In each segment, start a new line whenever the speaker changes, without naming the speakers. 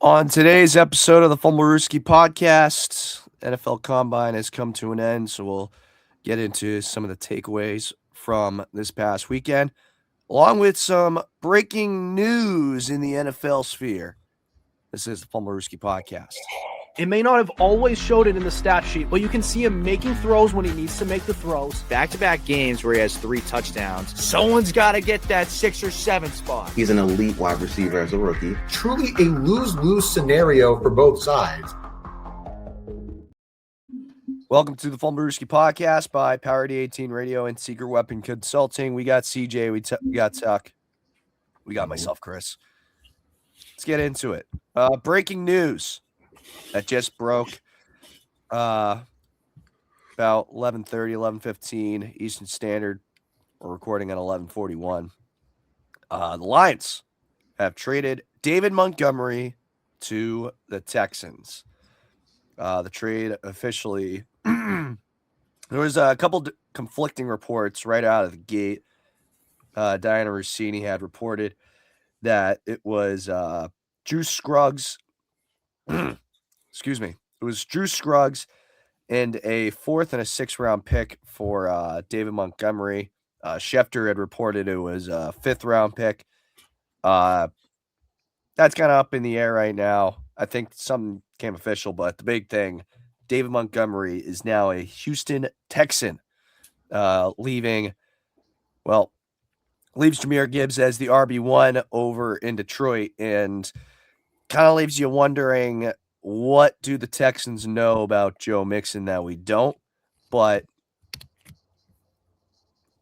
On today's episode of the Fumblerooski podcast, NFL Combine has come to an end, so we'll get into some of the takeaways from this past weekend, along with some breaking news in the NFL sphere. This is the Fumblerooski podcast.
It may not have always showed it in the stat sheet, but you can see him making throws when he needs to make the throws.
Back-to-back games where he has 3 touchdowns. Someone's got to get that 6 or 7 spot.
He's an elite wide receiver as a rookie.
Truly a lose-lose scenario for both sides.
Welcome to the Fumblerooski podcast by Power D18 Radio and Secret Weapon Consulting. We got CJ, we got Tuck, we got myself, Chris. Let's get into it. Breaking news that just broke about 11:30, 11:15 Eastern Standard. We're recording at 11:41. The Lions have traded David Montgomery to the Texans. The trade officially, there was a couple conflicting reports right out of the gate. Diana Rossini had reported that it was Juice Scruggs. Excuse me. It was Juice Scruggs and a 4th and a 6th round pick for David Montgomery. Schefter had reported it was a 5th round pick. That's kind of up in the air right now. I think something came official, but the big thing, David Montgomery is now a Houston Texan, leaves Jahmyr Gibbs as the RB1 over in Detroit, and kind of leaves you wondering, what do the Texans know about Joe Mixon that we don't? But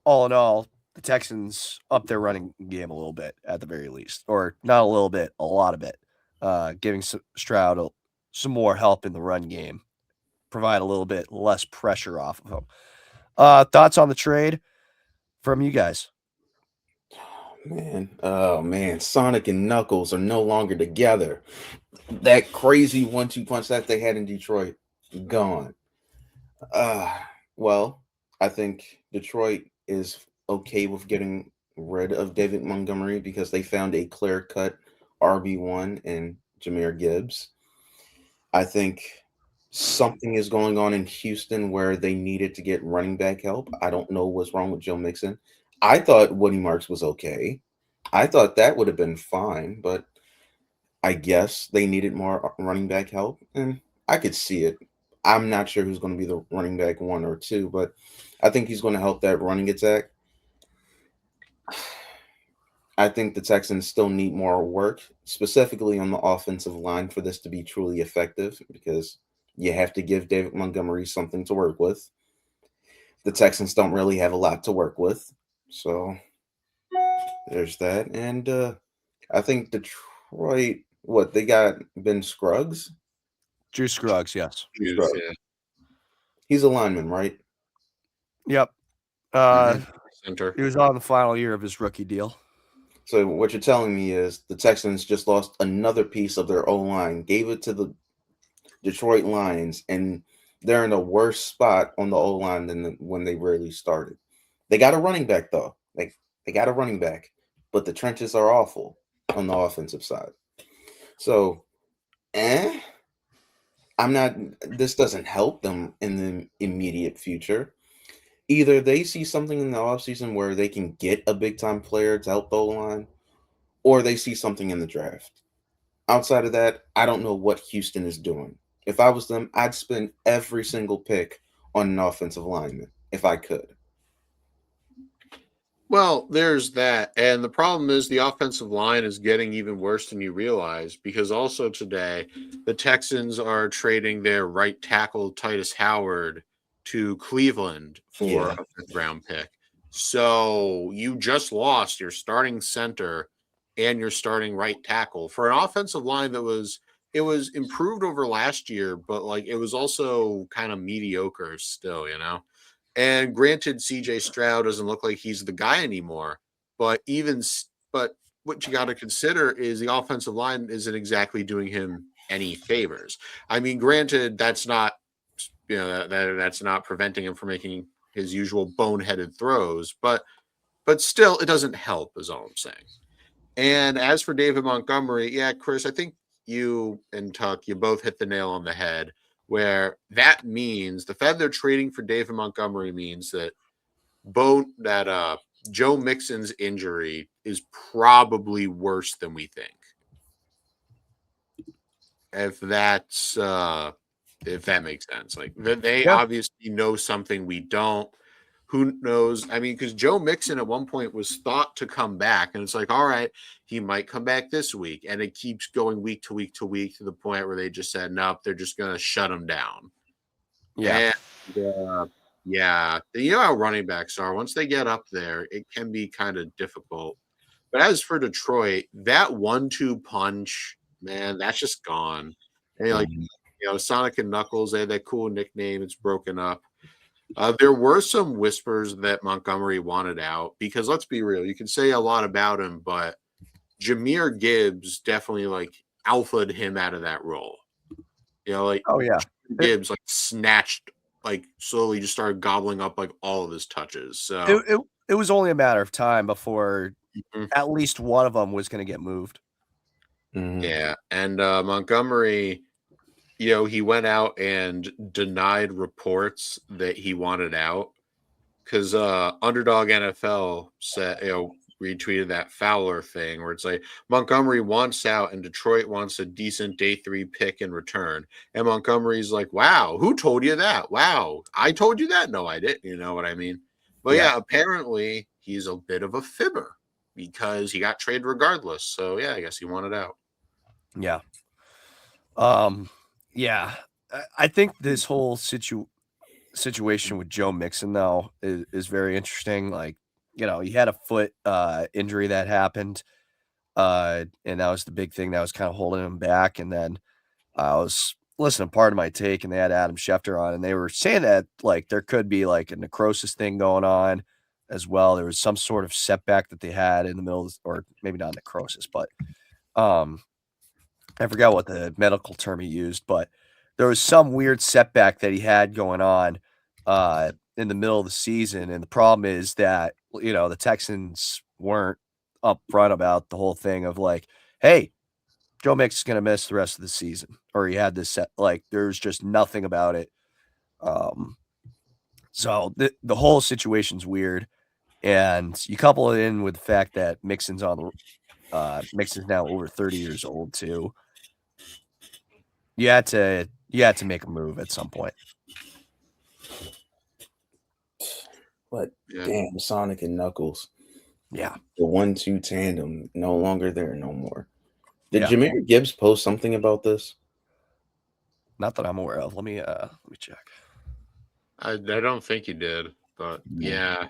all in all, the Texans up their running game a little bit at the very least, or not a little bit, a lot of it, giving Stroud some more help in the run game, provide a little bit less pressure off of him. Thoughts on the trade from you guys?
Oh man, Sonic and Knuckles are no longer together. That crazy 1-2 punch that they had in Detroit, gone. Well, I think Detroit is okay with getting rid of David Montgomery because they found a clear-cut RB1 in Jahmyr Gibbs. I think something is going on in Houston where they needed to get running back help. I don't know what's wrong with Joe Mixon. I thought Woody Marks was okay. I thought that would have been fine, but I guess they needed more running back help, and I could see it. I'm not sure who's going to be the running back 1 or 2, but I think he's going to help that running attack. I think the Texans still need more work, specifically on the offensive line, for this to be truly effective, because you have to give David Montgomery something to work with. The Texans don't really have a lot to work with, so there's that. And I think Detroit, they got Ben Scruggs?
Juice Scruggs, yes.
Scruggs. Yeah. He's a lineman, right?
Yep.
Center.
He was on the final year of his rookie deal.
So what you're telling me is the Texans just lost another piece of their O-line, gave it to the Detroit Lions, and they're in a worse spot on the O-line than when they really started. They got a running back, though. They got a running back, but the trenches are awful on the offensive side. So, this doesn't help them in the immediate future. Either they see something in the offseason where they can get a big-time player to help the O-line, or they see something in the draft. Outside of that, I don't know what Houston is doing. If I was them, I'd spend every single pick on an offensive lineman if I could.
Well, there's that. And the problem is the offensive line is getting even worse than you realize, because also today the Texans are trading their right tackle, Titus Howard, to Cleveland for a 5th round pick. So you just lost your starting center and your starting right tackle for an offensive line that was improved over last year, but it was also kind of mediocre still, And granted, CJ Stroud doesn't look like he's the guy anymore, but what you got to consider is the offensive line isn't exactly doing him any favors. I mean, granted, that's not that's not preventing him from making his usual boneheaded throws, but still, it doesn't help, is all I'm saying. And as for David Montgomery, yeah, Chris, I think you and Tuck, you both hit the nail on the head. Where that means the fact they're trading for David Montgomery means that Joe Mixon's injury is probably worse than we think. If that makes sense, like they obviously know something we don't. Who knows? I mean, because Joe Mixon at one point was thought to come back, and it's like, all right, he might come back this week, and it keeps going week to week to week to the point where they just said, nope, they're just going to shut him down.
Yeah.
And, yeah, you know how running backs are. Once they get up there, it can be kind of difficult. But as for Detroit, that 1-2 punch, man, that's just gone. And like, Sonic and Knuckles, they had that cool nickname. It's broken up. There were some whispers that Montgomery wanted out because let's be real, you can say a lot about him, but Jahmyr Gibbs definitely like alphaed him out of that role.
Oh yeah,
Gibbs like snatched, like slowly just started gobbling up like all of his touches. So
it was only a matter of time before at least one of them was going to get moved.
Yeah, and Montgomery, he went out and denied reports that he wanted out because Underdog NFL said, retweeted that Fowler thing where it's like Montgomery wants out and Detroit wants a decent day 3 pick in return. And Montgomery's like, wow, who told you that? Wow, I told you that? No, I didn't. You know what I mean? But yeah, apparently he's a bit of a fibber because he got traded regardless. So yeah, I guess he wanted out.
Yeah. Yeah. I think this whole situation with Joe Mixon though is very interesting. Like, he had a foot injury that happened, and that was the big thing that was kind of holding him back. And then I was listening to Part of My Take, and they had Adam Schefter on, and they were saying that like there could be like a necrosis thing going on as well. There was some sort of setback that they had in the middle, or maybe not necrosis, but I forgot what the medical term he used, but there was some weird setback that he had going on in the middle of the season. And the problem is that, the Texans weren't upfront about the whole thing of like, hey, Joe Mixon's going to miss the rest of the season. Or he had this set, like, there's just nothing about it. So the whole situation's weird. And you couple it in with the fact that Mixon's now over 30 years old too. You had to make a move at some point.
But damn, Sonic and Knuckles.
Yeah.
The 1-2 tandem no longer there no more. Did Jahmyr Gibbs post something about this?
Not that I'm aware of. Let me check.
I don't think he did, but yeah.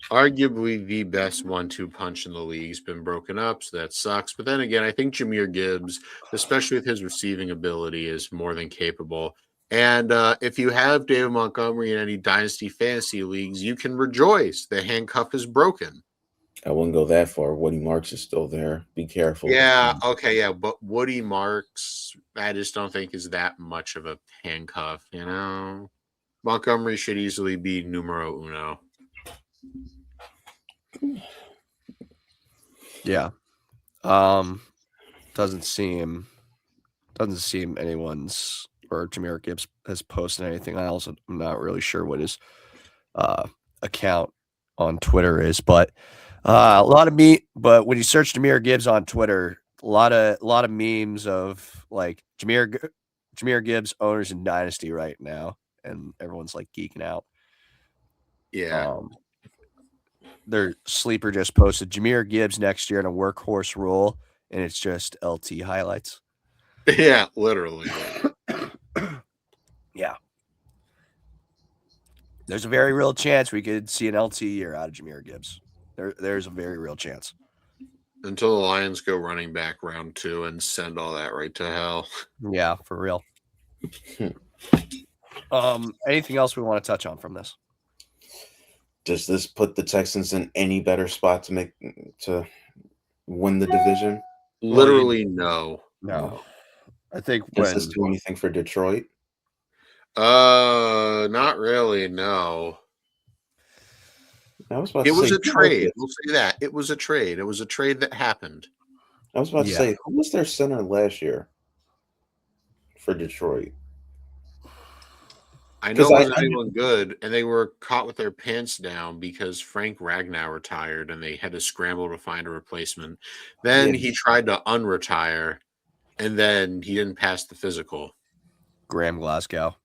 Arguably the best 1-2 punch in the league's been broken up, so that sucks. But then again, I think Jahmyr Gibbs, especially with his receiving ability, is more than capable. And if you have David Montgomery in any dynasty fantasy leagues, you can rejoice. The handcuff is broken.
I wouldn't go that far. Woody Marks is still there. Be careful.
Yeah, okay, yeah. But Woody Marks, I just don't think is that much of a handcuff, Montgomery should easily be numero uno.
Yeah. Doesn't seem anyone's or Jahmyr Gibbs has posted anything. I also am not really sure what his account on Twitter is, but but when you search Jahmyr Gibbs on Twitter, a lot of memes of like Jahmyr Gibbs owners in Dynasty right now, and everyone's like geeking out.
Yeah.
Their sleeper just posted Jahmyr Gibbs next year in a workhorse role, and it's just LT highlights.
Yeah, literally.
Yeah. There's a very real chance we could see an LT year out of Jahmyr Gibbs. There's a very real chance.
Until the Lions go running back round 2 and send all that right to hell.
Yeah, for real. Anything else we want to touch on from this?
Does this put the Texans in any better spot to win the division?
Literally, no.
I think
does this do anything for Detroit?
Not really. No.
I was about
it
to
was
say,
a trade. We'll say that it was a trade. It was a trade that happened.
I was about to say, who was their center last year? for Detroit.
I know
'Cause
it
I-
wasn't
I-
anyone good, and they were caught with their pants down because Frank Ragnow retired, and they had to scramble to find a replacement. Then
Yeah.
he tried to unretire, and then he didn't pass the physical.
Graham Glasgow.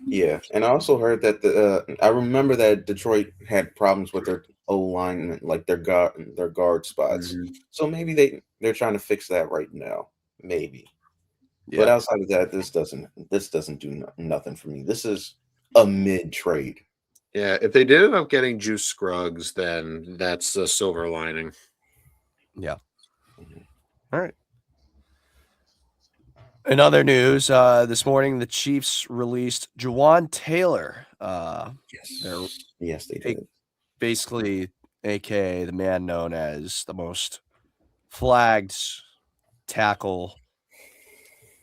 Yeah, and I also heard that I remember that Detroit had problems with their O line, like their guard spots.
Mhm.
So maybe they're trying to fix that right now. Maybe. But
Yeah.
outside of that, this doesn't do nothing for me. This is a mid trade.
Yeah, if they did end up getting Juice Scruggs, then that's a silver lining.
Yeah. All right. In other news, this morning the Chiefs released Jawan Taylor. They're
Yes, they
Hey,
did.
basically, aka the man known as the most flagged tackle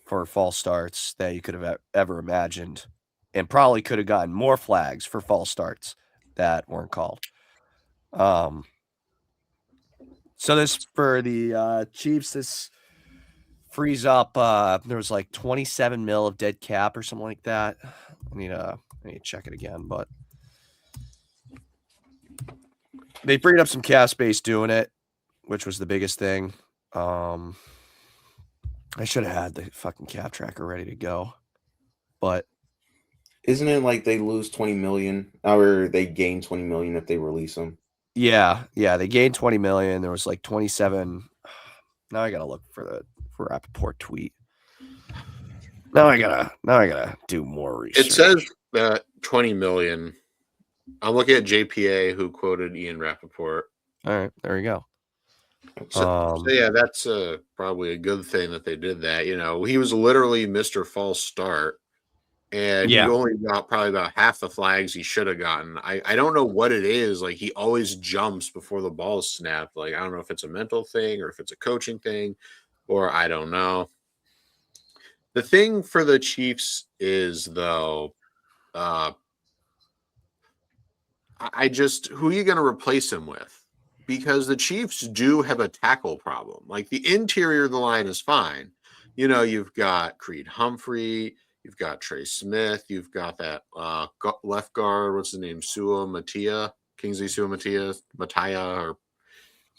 for false starts that you could have ever imagined, and probably could have gotten more flags for false starts that weren't called. So this for the Chiefs, this frees up. There was like 27 mil of dead cap or something like that. I need to check it again, but they freed up some cap space doing it, which was the biggest thing. I should have had the fucking cap tracker ready to go, but
Isn't it like they lose 20 million or they gain 20 million if they release them?
yeah, they gained 20 million. There was like 27. Now I gotta look for Rappaport tweet. Now I gotta do more research.
It says that 20 million. I'm looking at JPA, who quoted Ian Rappaport.
All right, there you go.
So yeah, that's probably a good thing that they did that. You know, he was literally Mr. False Start, and
Yeah.
he only got probably about half the flags he should have gotten. I don't know what it is. Like, he always jumps before the ball is snapped. Like, I don't know if it's a mental thing or if it's a coaching thing, or I don't know. The thing for the Chiefs is, though, who are you going to replace him with? Because the Chiefs do have a tackle problem. Like, the interior of the line is fine. You know, you've got Creed Humphrey, you've got Trey Smith, you've got that left guard, what's his name, Kingsley Mattia.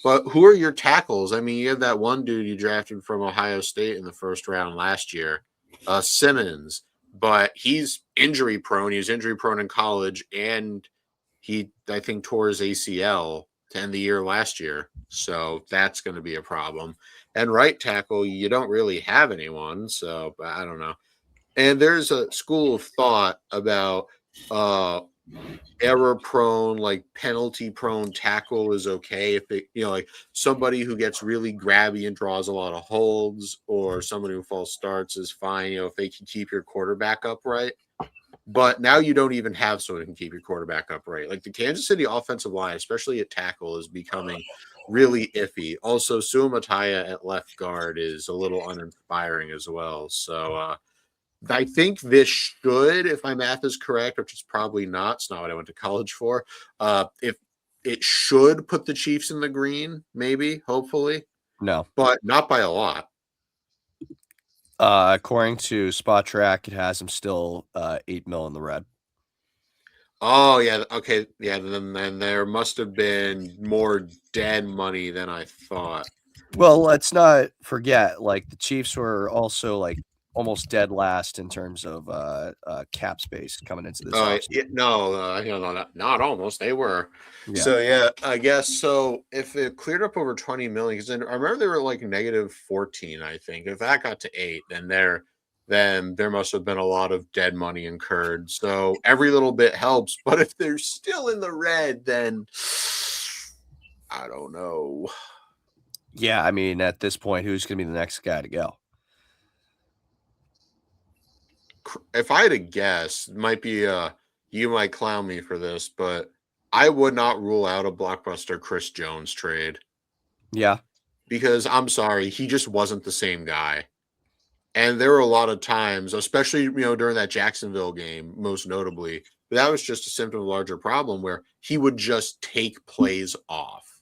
But who are your tackles? I mean, you have that one dude you drafted from Ohio State in the first round last year, Simmons, but he's injury prone. He was injury prone in college, and I think, tore his ACL to end the year last year. So that's going to be a problem. And right tackle, you don't really have anyone. So I don't know. And there's a school of thought about error prone, like penalty prone tackle is okay if it, like somebody who gets really grabby and draws a lot of holds, or somebody who false starts is fine, if they can keep your quarterback upright. But now you don't even have someone who can keep your quarterback upright. Like, the Kansas City offensive line, especially at tackle, is becoming really iffy. Also, Suamataya at left guard is a little uninspiring as well. So I think this should, if my math is correct, which is probably not, it's not what I went to college for, if it should put the Chiefs in the green, maybe, hopefully.
No.
But not by a lot.
According to Spot Track, it has him still 8 mil in the red.
Oh, yeah. Okay. Yeah. Then there must have been more dead money than I thought.
Well, let's not forget, like, the Chiefs were also like almost dead last in terms of cap space coming into this offseason.
Not almost. They were.
Yeah.
So yeah, I guess so. If it cleared up over 20 million, because I remember they were like negative 14, I think. If that got to 8, then there must have been a lot of dead money incurred. So every little bit helps. But if they're still in the red, then I don't know.
Yeah, I mean, at this point, who's going to be the next guy to go?
If I had to guess, it might be you might clown me for this, but I would not rule out a blockbuster Chris Jones trade.
Yeah.
Because I'm sorry, he just wasn't the same guy. And there were a lot of times, especially, during that Jacksonville game, most notably, that was just a symptom of a larger problem where he would just take plays off.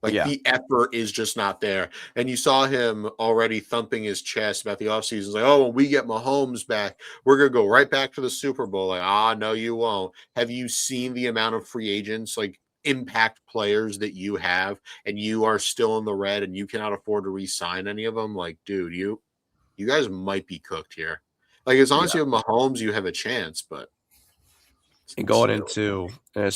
Like
Yeah.
the effort is just not there. And you saw him already thumping his chest about the offseason. Like, oh, when we get Mahomes back, we're going to go right back to the Super Bowl. Like, no, you won't. Have you seen the amount of free agents, like impact players that you have, and you are still in the red and you cannot afford to re-sign any of them? Like, dude, you guys might be cooked here. Like, as long as you have Mahomes, you have a chance, but
And going
still.
into,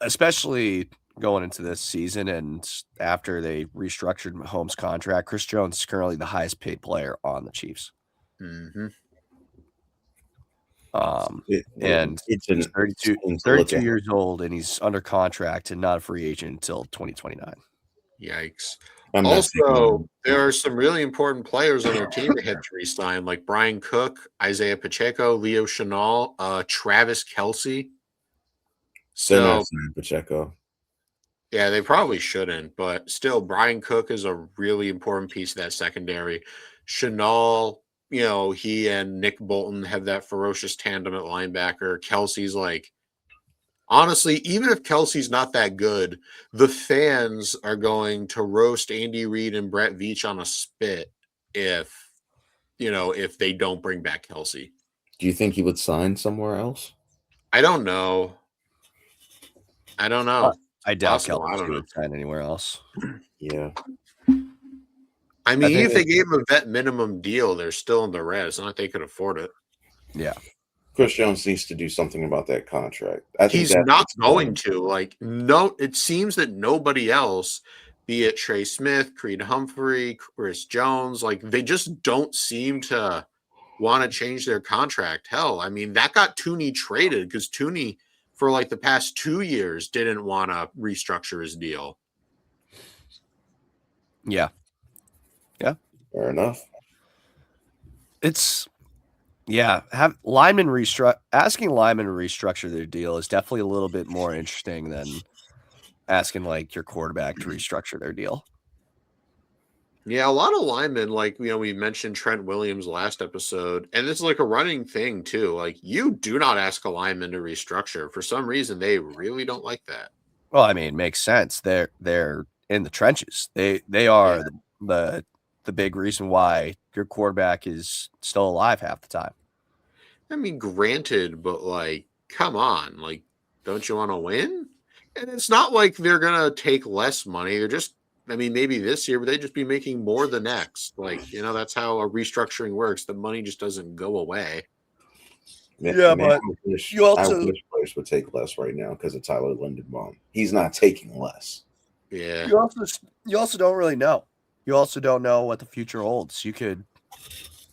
especially going into this season and after they restructured Mahomes' contract, Chris Jones is currently the highest paid player on the Chiefs.
Mm-hmm.
And
it's
he's
an
32
to look at.
years old, and he's under contract and not a free agent until 2029.
Yikes.
I'm not
Also,
saying-
there are some really important players on their team that have to resign, like Brian Cook, Isaiah Pacheco, Leo Chenal, Travis Kelce.
they're not
So,
signing Pacheco.
yeah, they probably shouldn't, but still, Brian Cook is a really important piece of that secondary. Chenal, he and Nick Bolton have that ferocious tandem at linebacker. Kelsey's like, honestly, even if Kelsey's not that good, the fans are going to roast Andy Reid and Brett Veach on a spit if they don't bring back Kelsey.
Do you think he would sign somewhere else?
I don't know.
I doubt
Possible, I
Kelce
don't know.
would sign anywhere else.
Yeah.
I mean,
think
if they gave him a vet minimum deal, they're still in the red. It's not like they could afford it.
Yeah.
Chris Jones needs to do something about that contract. I think
He's
that's
not
what's
going to. Like, no, it seems that nobody else, be it Trey Smith, Creed Humphrey, Chris Jones, like they just don't seem to want to change their contract. Hell, I mean, that got Tooney traded because Tooney, for like the past 2 years, didn't want to restructure his deal.
Yeah.
Fair enough.
It's asking linemen to restructure their deal is definitely a little bit more interesting than asking like your quarterback to restructure their deal.
Yeah, a lot of linemen, like, we mentioned Trent Williams last episode, and it's like a running thing too. Like, you do not ask a lineman to restructure. For some reason, they really don't like that.
Well, I mean, it makes sense. They're in the trenches. They are the big reason why your quarterback is still alive half the time.
I mean, granted, but like, come on, like, don't you want to win? And it's not like they're gonna take less money. They're just, I mean, maybe this year, but they'd just be making more the next. Like, that's how a restructuring works. The money just doesn't go away.
Yeah, but
I wish players would take less right now because of Tyler Lindenbaum. He's not taking less.
Yeah.
You also don't really know. You also don't know what the future holds.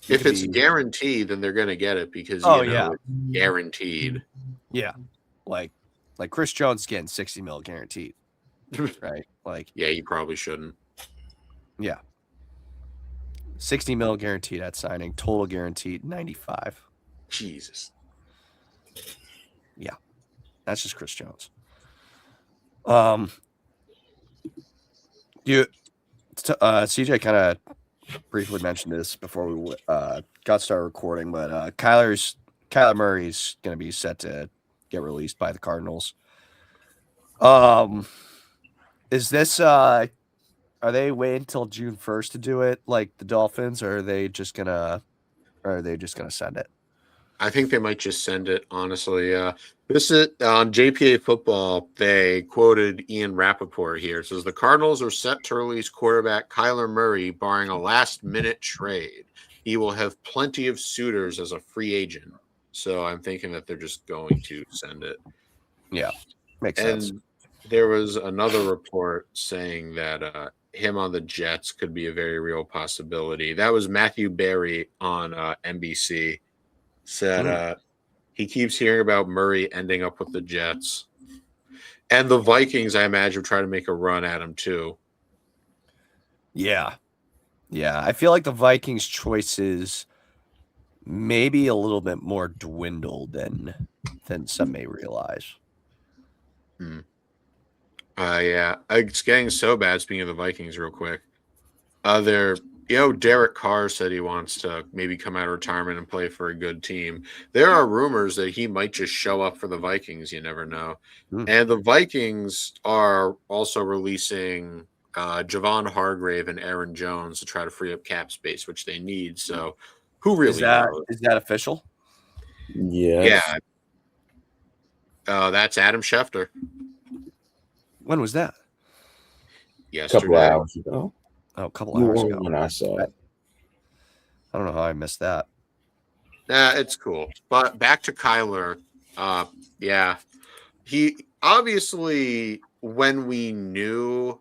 If
it's guaranteed, then they're going to get it because it's guaranteed.
Yeah, like Chris Jones getting $60 million guaranteed, right? Like,
yeah, you probably shouldn't.
Yeah, $60 million guaranteed at signing, total guaranteed 95.
Jesus.
Yeah, that's just Chris Jones. CJ kind of briefly mentioned this before we got started recording, but Kyler Murray's going to be set to get released by the Cardinals. Is this are they waiting until June 1st to do it like the Dolphins, or are they just gonna send it?
I think they might just send it, honestly. This is on JPA Football. They quoted Ian Rappaport here. It says the Cardinals are set to release quarterback Kyler Murray, barring a last-minute trade. He will have plenty of suitors as a free agent. So I'm thinking that they're just going to send it.
Yeah, makes sense.
There was another report saying that him on the Jets could be a very real possibility. That was Matthew Berry on NBC. Said he keeps hearing about Murray ending up with the Jets. And the Vikings, I imagine, try to make a run at him too.
Yeah. I feel like the Vikings' choices maybe a little bit more dwindled than some may realize.
Yeah, it's getting so bad. Speaking of the Vikings, real quick, Derek Carr said he wants to maybe come out of retirement and play for a good team. There are rumors that he might just show up for the Vikings. You never know. And the Vikings are also releasing Javon Hargrave and Aaron Jones to try to free up cap space, which they need. So who really
Is that
knows?
official?
Yes.
Yeah. That's Adam Schefter.
When was that?
A couple
Yesterday.
hours ago.
Oh, a couple hours ago.
When I saw it.
I don't know how I missed that.
It's cool. But back to Kyler. Yeah. He obviously, when we knew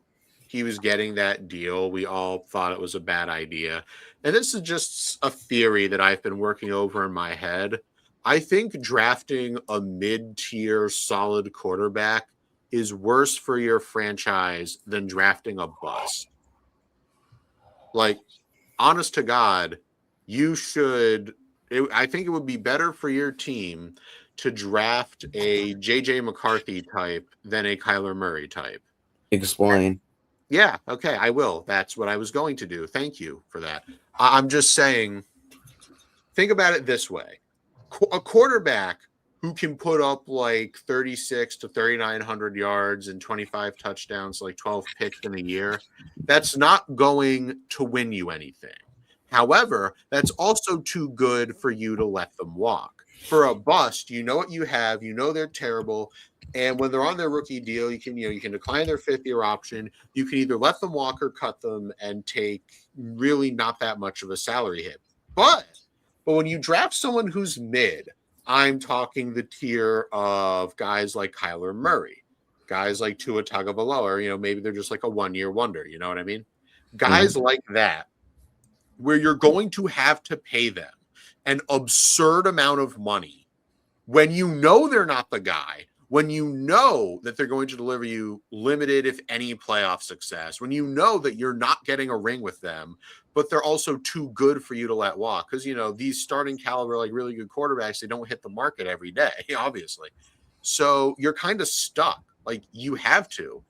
he was getting that deal, we all thought it was a bad idea. And this is just a theory that I've been working over in my head. I think drafting a mid-tier solid quarterback is worse for your franchise than drafting a bust. Like, honest to God, I think it would be better for your team to draft a JJ McCarthy type than a Kyler Murray type.
Explain.
Yeah, okay, I will. That's what I was going to do. Thank you for that. I'm just saying, think about it this way. A quarterback who can put up like 36 to 3,900 yards and 25 touchdowns, like 12 picks in a year, that's not going to win you anything. However, that's also too good for you to let them walk. For a bust, you know what you have, you know they're terrible, and when they're on their rookie deal, you can decline their fifth-year option. You can either let them walk or cut them and take really not that much of a salary hit. But when you draft someone who's mid, I'm talking the tier of guys like Kyler Murray, guys like Tua Tagovailoa, maybe they're just like a one-year wonder, you know what I mean? Guys like that, where you're going to have to pay them an absurd amount of money when you know they're not the guy, when you know that they're going to deliver you limited, if any, playoff success, when you know that you're not getting a ring with them, but they're also too good for you to let walk. Because, these starting caliber, like really good quarterbacks, they don't hit the market every day, obviously. So you're kind of stuck. Like, you have to,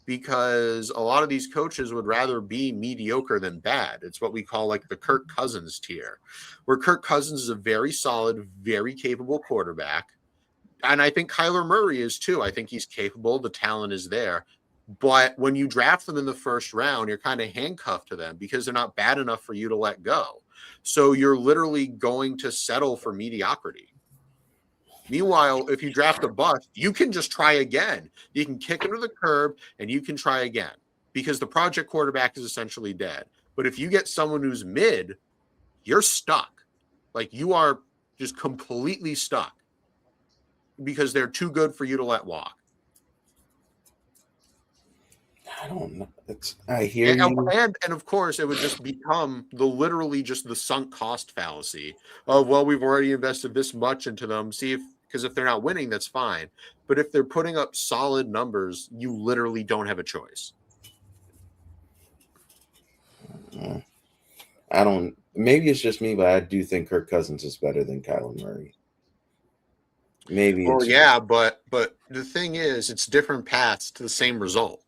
because a lot of these coaches would rather be mediocre than bad. It's what we call like the Kirk Cousins tier, where Kirk Cousins is a very solid, very capable quarterback. And I think Kyler Murray is too. I think he's capable. The talent is there. But when you draft them in the first round, you're kind of handcuffed to them because they're not bad enough for you to let go. So you're literally going to settle for mediocrity. Meanwhile, if you draft a bust, you can just try again. You can kick him to the curb and you can try again because the project quarterback is essentially dead. But if you get someone who's mid, you're stuck. Like, you are just completely stuck because they're too good for you to let walk.
I don't know. I hear you.
And of course, it would just become literally just the sunk cost fallacy of, well, we've already invested this much into them. Because if they're not winning, that's fine. But if they're putting up solid numbers, you literally don't have a choice.
Maybe it's just me, but I do think Kirk Cousins is better than Kyler Murray. Maybe.
Well, yeah, but the thing is, it's different paths to the same result.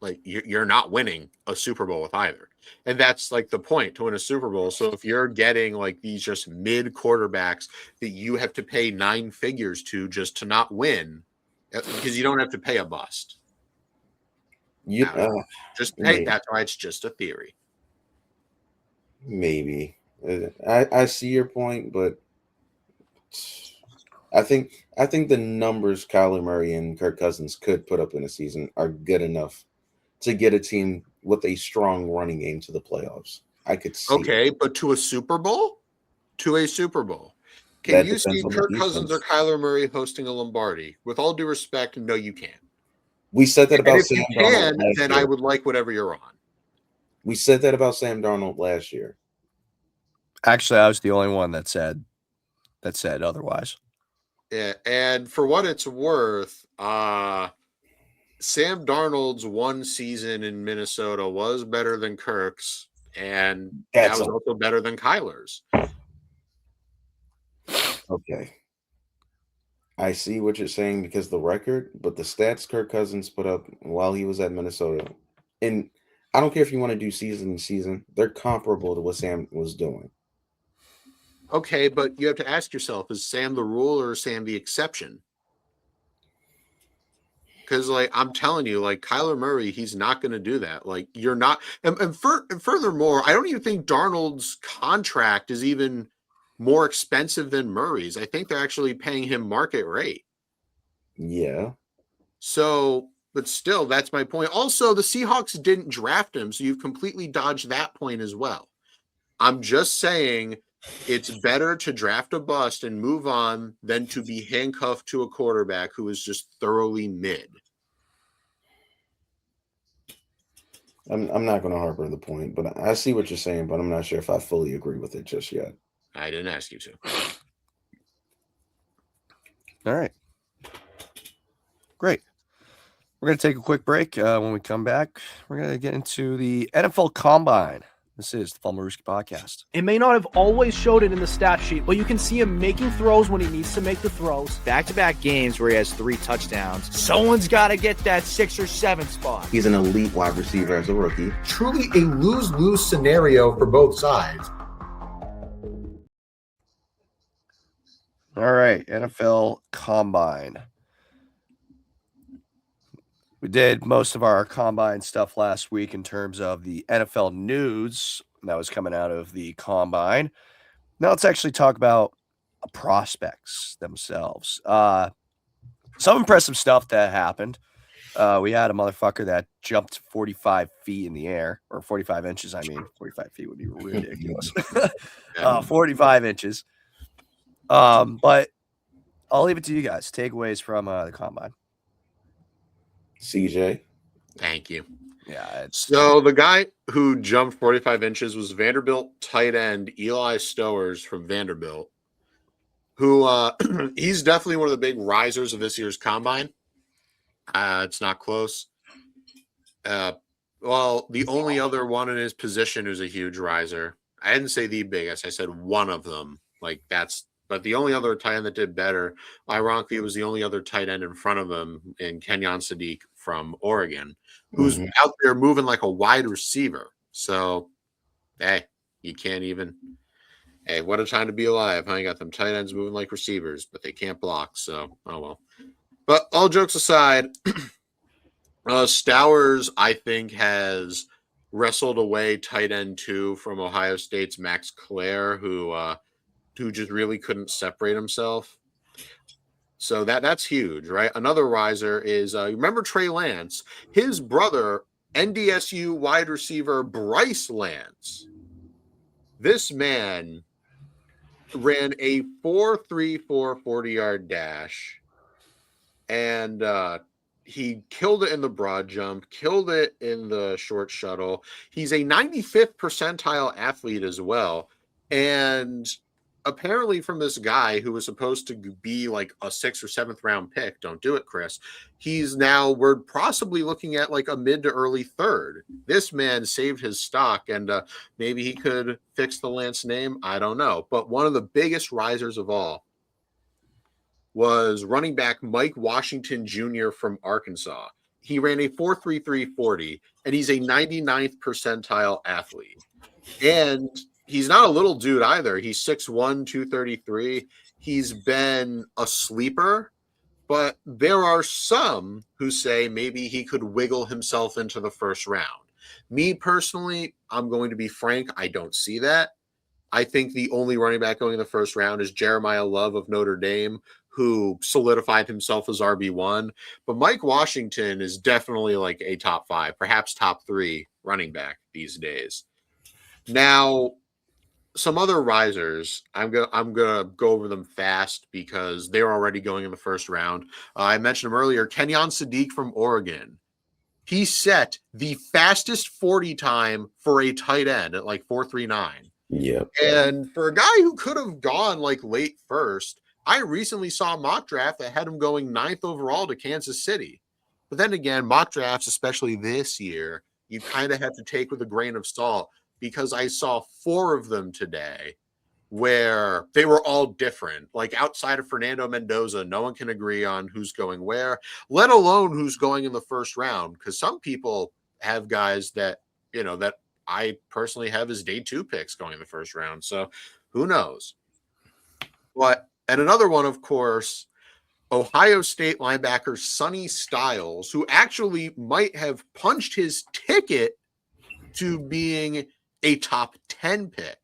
Like, you're not winning a Super Bowl with either. And that's like the point, to win a Super Bowl. So if you're getting like these just mid quarterbacks that you have to pay 9 figures to just to not win, because you don't have to pay a bust. Just pay. That's why it's just a theory.
Maybe. I see your point, but I think the numbers Kyler Murray and Kirk Cousins could put up in a season are good enough to get a team with a strong running game to the playoffs. I could see.
Okay, but to a Super Bowl? To a Super Bowl. Can you see Kirk Cousins or Kyler Murray hosting a Lombardi? With all due respect, no, you can't.
We said that about Sam Darnold.
And if you can, then I would like whatever you're on.
We said that about Sam Darnold last year.
Actually, I was the only one that said otherwise.
Yeah, and for what it's worth, Sam Darnold's one season in Minnesota was better than Kirk's, and that was also better than Kyler's.
Okay. I see what you're saying because the record, but the stats Kirk Cousins put up while he was at Minnesota, and I don't care if you want to do season to season, they're comparable to what Sam was doing.
Okay, but you have to ask yourself, is Sam the rule or is Sam the exception? Because, like, I'm telling you, like, Kyler Murray, he's not going to do that. Like, you're not. And furthermore, I don't even think Darnold's contract is even more expensive than Murray's. I think they're actually paying him market rate.
Yeah.
So, but still, that's my point. Also, the Seahawks didn't draft him, so you've completely dodged that point as well. I'm just saying it's better to draft a bust and move on than to be handcuffed to a quarterback who is just thoroughly mid.
I'm not going to harbor the point, but I see what you're saying, but I'm not sure if I fully agree with it just yet.
I didn't ask you to.
All right. Great. We're going to take a quick break. When we come back, we're going to get into the NFL Combine. This is the Fumblerooski podcast.
It may not have always showed it in the stat sheet, but you can see him making throws when he needs to make the throws.
Back-to-back games where he has 3 touchdowns. Someone's got to get that 6 or 7 spot.
He's an elite wide receiver as a rookie.
Truly a lose-lose scenario for both sides.
All right, NFL Combine. We did most of our Combine stuff last week in terms of the NFL news that was coming out of the Combine. Now let's actually talk about prospects themselves. Some impressive stuff that happened. We had a motherfucker that jumped 45 feet in the air, or 45 inches, I mean. 45 feet would be ridiculous. 45 inches. But I'll leave it to you guys. Takeaways from the Combine.
CJ.
Thank you.
Yeah.
So the guy who jumped 45 inches was Vanderbilt tight end Eli Stowers from Vanderbilt, who he's definitely one of the big risers of this year's Combine. It's not close. Well, the only other one in his position who's a huge riser. I didn't say the biggest. I said one of them. But the only other tight end that did better, ironically, was the only other tight end in front of him in Kenyon Sadiq from Oregon, who's out there moving like a wide receiver. So, hey, you can't even. Hey, what a time to be alive, huh? You got them tight ends moving like receivers, but they can't block. So, oh well. But all jokes aside, Stowers, I think, has wrestled away tight end 2 from Ohio State's Max Clare, who just really couldn't separate himself. So that's huge, right? Another riser is, remember Trey Lance? His brother, NDSU wide receiver Bryce Lance. This man ran a 4.34 40-yard dash, and he killed it in the broad jump, killed it in the short shuttle. He's a 95th percentile athlete as well. And apparently from this guy who was supposed to be like a 6th or 7th round pick, don't do it, Chris, we're possibly looking at like a mid to early 3rd. This man saved his stock, and maybe he could fix the Lance name. I don't know. But one of the biggest risers of all was running back Mike Washington Jr. from Arkansas. He ran a 4.33 40, and he's a 99th percentile athlete. And he's not a little dude either. He's 6'1", 233. He's been a sleeper, but there are some who say maybe he could wiggle himself into the first round. Me personally, I'm going to be frank, I don't see that. I think the only running back going in the first round is Jeremiah Love of Notre Dame, who solidified himself as RB1. But Mike Washington is definitely like a top 5, perhaps top 3 running back these days. Now, some other risers, I'm gonna go over them fast because they're already going in the first round. I mentioned him earlier, Kenyon Sadiq from Oregon. He set the fastest 40 time for a tight end at like 4.39.
Yep.
And for a guy who could have gone like late first, I recently saw a mock draft that had him going 9th overall to Kansas City. But then again, mock drafts, especially this year, you kind of have to take with a grain of salt, because I saw 4 of them today where they were all different. Like outside of Fernando Mendoza, no one can agree on who's going where, let alone who's going in the first round. Because some people have guys that, that I personally have as day 2 picks going in the first round. So who knows? And another one, of course, Ohio State linebacker Sonny Styles, who actually might have punched his ticket to being a top 10 pick.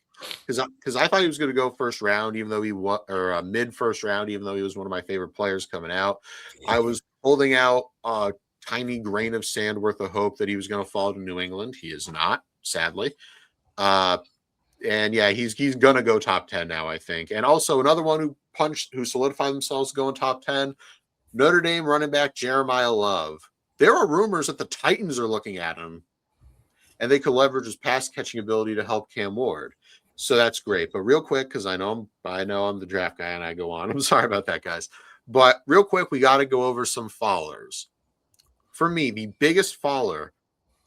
Because I thought he was going to go first round, even though he was, or mid first round, even though he was one of my favorite players coming out. I was holding out a tiny grain of sand worth of hope that he was going to fall to New England. He is not, sadly. And yeah, he's going to go top 10 now, I think. And also another one who solidified themselves going top 10, Notre Dame running back Jeremiah Love. There are rumors that the Titans are looking at him, and they could leverage his pass catching ability to help Cam Ward. So that's great. But real quick, because I know I'm the draft guy and I go on. I'm sorry about that, guys. But real quick, we got to go over some fallers. For me, the biggest faller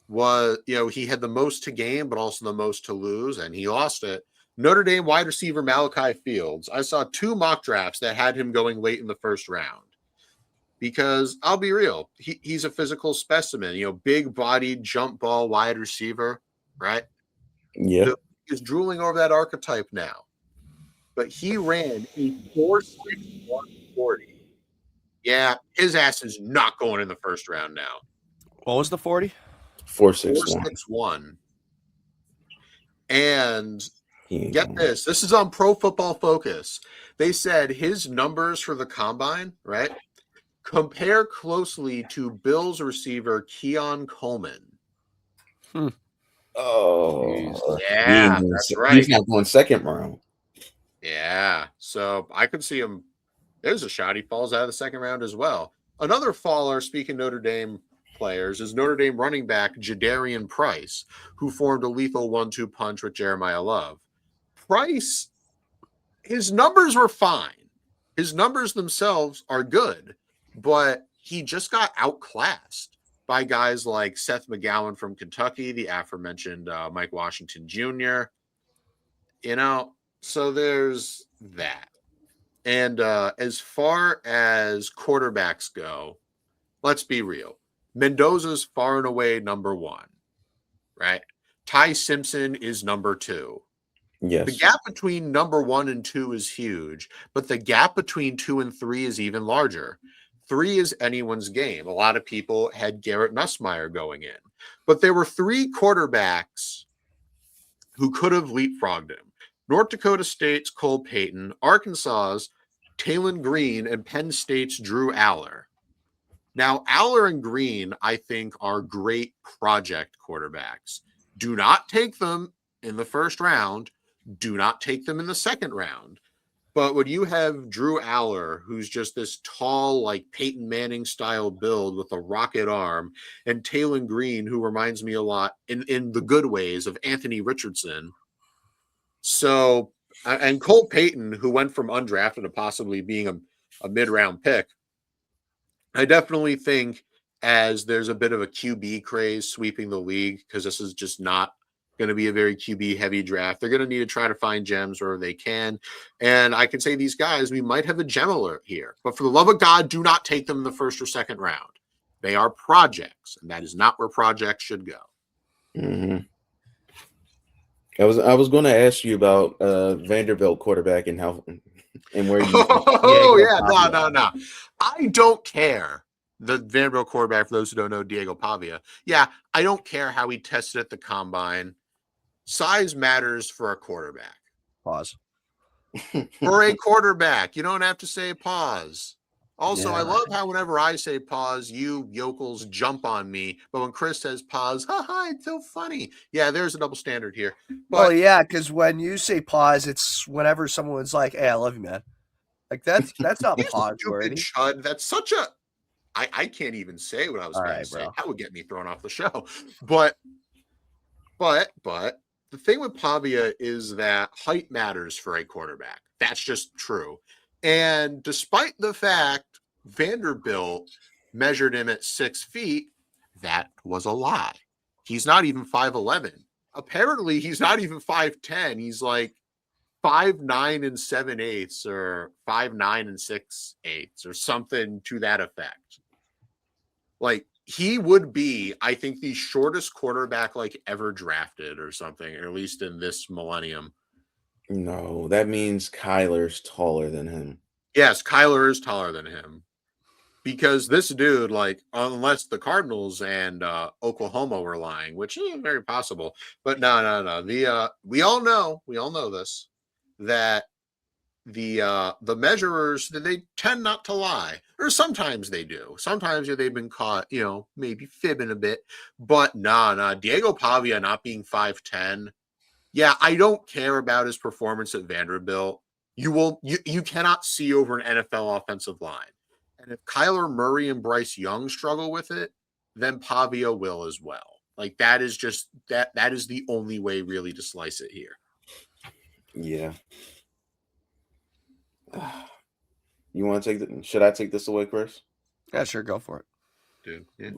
was, he had the most to gain, but also the most to lose, and he lost it. Notre Dame wide receiver Malachi Fields. I saw 2 mock drafts that had him going late in the first round. Because I'll be real, he's a physical specimen, big-bodied jump ball wide receiver, right?
Yeah.
He's drooling over that archetype now. But he ran a 4.61 40. Yeah, his ass is not going in the first round now.
What was the 40?
4.61.
And get this. This is on Pro Football Focus. They said his numbers for the combine, right, compare closely to Bills receiver Keon Coleman.
Oh,
yeah, that's right.
He's not going second round.
Yeah, so I could see him. There's a shot he falls out of the second round as well. Another faller, speaking Notre Dame players, is Notre Dame running back Jadarian Price, who formed a lethal 1-2 punch with Jeremiah Love. Price, his numbers were fine. His numbers themselves are good, but he just got outclassed by guys like Seth McGowan from Kentucky, the aforementioned Mike Washington Jr. So there's that. And as far as quarterbacks go, let's be real. Mendoza's far and away number 1, right? Ty Simpson is number 2.
Yes.
The gap between number 1 and 2 is huge, but the gap between 2 and 3 is even larger. 3 is anyone's game. A lot of people had Garrett Nussmeier going in, but there were 3 quarterbacks who could have leapfrogged him. North Dakota State's Cole Payton, Arkansas's Talon Green, and Penn State's Drew Aller. Now, Aller and Green, I think, are great project quarterbacks. Do not take them in the first round. Do not take them in the second round. But when you have Drew Aller, who's just this tall, like Peyton Manning style build with a rocket arm, and Talon Green, who reminds me a lot in the good ways of Anthony Richardson. So, and Cole Payton, who went from undrafted to possibly being a mid-round pick, I definitely think as there's a bit of a QB craze sweeping the league, because this is just not going to be a very QB heavy draft. They're going to need to try to find gems wherever they can. And I can say these guys, we might have a gem alert here, but for the love of God, do not take them in the first or second round. They are projects, and that is not where projects should go.
Mm-hmm. I was going to ask you about Vanderbilt quarterback and how and where you.
No. I don't care. The Vanderbilt quarterback, for those who don't know, Diego Pavia. Yeah, I don't care how he tested at the combine. Size matters for a quarterback.
Pause.
For a quarterback, you don't have to say pause. Also,
Yeah.
I love how whenever I say pause, you yokels jump on me. But when Chris says pause, haha, it's so funny. Yeah, there's a double standard here. But
Well, yeah, because when you say pause, it's whenever someone's like, "Hey, I love you, man." Like that's not
you
pause
stupid
worthy.
chud. That's such a. I can't even say what I was
All
going
right,
to say.
bro.
That would get me thrown off the show. But the thing with Pavia is that height matters for a quarterback. That's just true. And despite the fact Vanderbilt measured him at 6 feet, that was a lie. He's not even 5'11". Apparently, he's not even 5'10". He's like 5'9 and 7/8 or 5'9 and 6/8 or something to that effect. Like, he would be, I think, the shortest quarterback like ever drafted or something, or at least in this millennium.
No, that means Kyler's taller than him.
Yes, Kyler is taller than him. because this dude, like, unless the Cardinals and Oklahoma were lying, which is very possible, but no. We all know this, that the measurers, they tend not to lie, or sometimes they do. Sometimes they've been caught, maybe fibbing a bit, but Diego Pavia not being 5'10". Yeah, I don't care about his performance at Vanderbilt. You cannot see over an NFL offensive line. And if Kyler Murray and Bryce Young struggle with it, then Pavia will as well. Like, that is just that is the only way really to slice it here.
Yeah. You want to should I take this away, Chris?
Yeah, sure, go for it.
Dude. Yeah.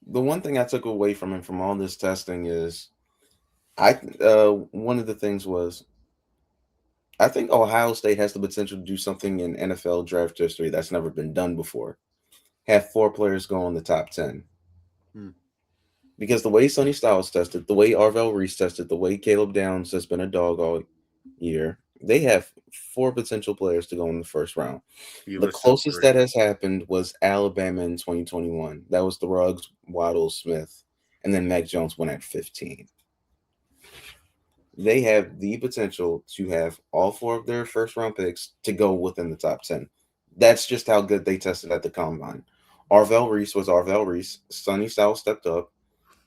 The one thing I took away from him from all this testing is one of the things was I think Ohio State has the potential to do something in NFL draft history that's never been done before. Have 4 players go in the top 10. Because the way Sonny Styles tested, the way Arvell Reese tested, the way Caleb Downs has been a dog all year, they have 4 potential players to go in the first round. The closest that has happened was Alabama in 2021. That was the Ruggs, Waddle, Smith, and then Mac Jones went at 15. They have the potential to have all 4 of their first round picks to go within the top 10. That's just how good they tested at the combine. Arvell Reese was Arvell Reese. Sonny Styles stepped up.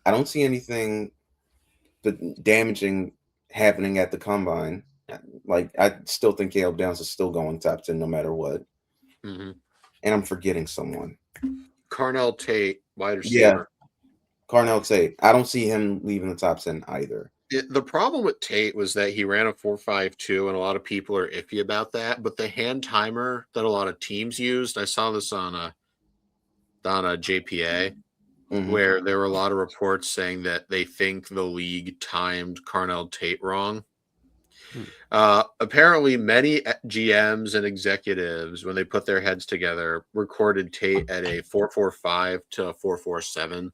I don't see anything damaging happening at the combine. Like, I still think Caleb Downs is still going top 10 no matter what.
Mm-hmm.
And I'm forgetting someone.
Carnell Tate, wide receiver.
Yeah, Carnell Tate. I don't see him leaving the top 10 either.
The problem with Tate was that he ran a 4.52, and a lot of people are iffy about that. But the hand timer that a lot of teams used, I saw this on a JPA, where there were a lot of reports saying that they think the league timed Carnell Tate wrong. Apparently, many GMs and executives, when they put their heads together, recorded Tate at a 4.45 to a 4.47.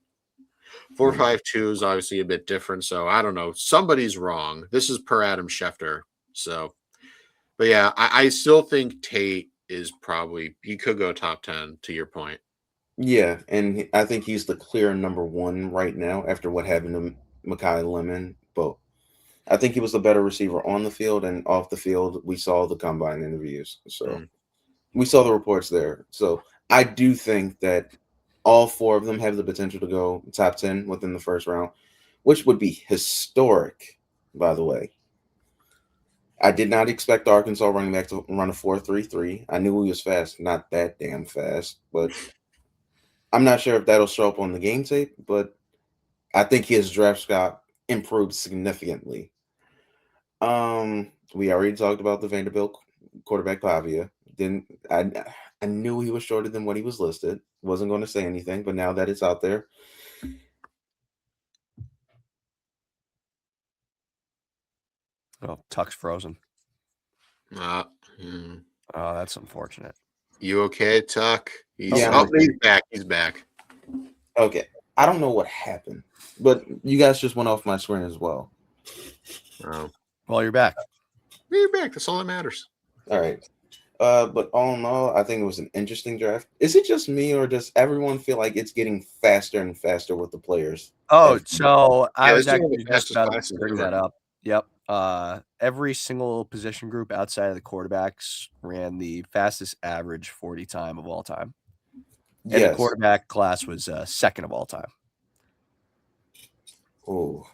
4.52 is obviously a bit different, so I don't know. Somebody's wrong. This is per Adam Schefter. So, but yeah, I still think Tate is he could go top 10, to your point.
Yeah, and I think he's the clear number 1 right now after what happened to Mekhi Lemon. But I think he was the better receiver on the field, and off the field, we saw the combine interviews. So we saw the reports there. So I do think that all 4 of them have the potential to go top 10 within the first round, which would be historic, by the way. I did not expect Arkansas running back to run a 4.33. I knew he was fast, not that damn fast, but I'm not sure if that'll show up on the game tape, but I think his draft stock improved significantly. We already talked about the Vanderbilt quarterback Pavia. I knew he was shorter than what he was listed. Wasn't going to say anything, but now that it's out there.
Oh, Tuck's frozen.
Oh,
that's unfortunate.
You okay, Tuck? He's back. He's back.
Okay. I don't know what happened, but you guys just went off my screen as well.
Oh.
Well, you're back.
You're back. That's all that matters.
All right. But all in all, I think it was an interesting draft. Is it just me, or does everyone feel like it's getting faster and faster with the players?
Oh, so I was actually
the
just about to bring
ever.
that up. Yep. Every single position group outside of the quarterbacks ran the fastest average 40 time of all time. And the quarterback class was second of all time.
Oh,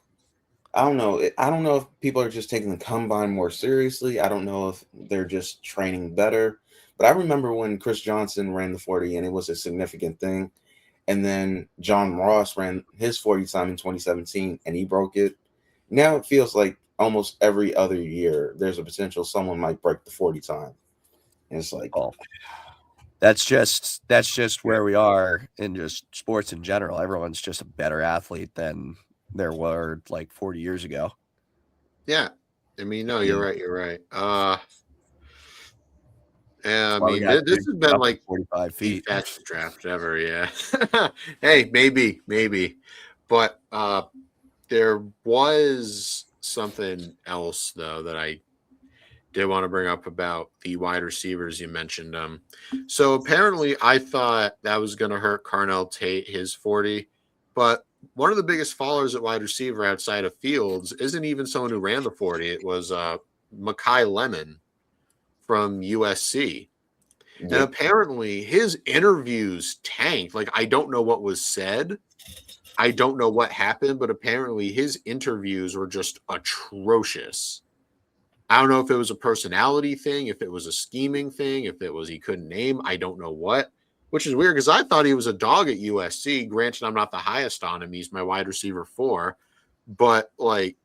I don't know. I don't know if people are just taking the combine more seriously. I don't know if they're just training better. But I remember when Chris Johnson ran the 40 and it was a significant thing. And then John Ross ran his 40 time in 2017 and he broke it. Now it feels like almost every other year there's a potential someone might break the 40 time. And it's like,
that's just where we are in just sports in general. Everyone's just a better athlete than there were like 40 years ago.
Yeah. I mean, no, you're right. You're right. I mean, this has been like
45 feet.
The fastest draft ever. Yeah. Hey, maybe. But there was something else, though, that did want to bring up about the wide receivers you mentioned. So apparently I thought that was going to hurt Carnell Tate, his 40, but one of the biggest fallers at wide receiver outside of Fields isn't even someone who ran the 40. It was Mekhi Lemon from USC. And apparently his interviews tanked. Like, I don't know what was said. I don't know what happened, but apparently his interviews were just atrocious. I don't know if it was a personality thing, if it was a scheming thing, if it was he couldn't name. I don't know what, which is weird because I thought he was a dog at USC. Granted, I'm not the highest on him. He's my wide receiver 4, but I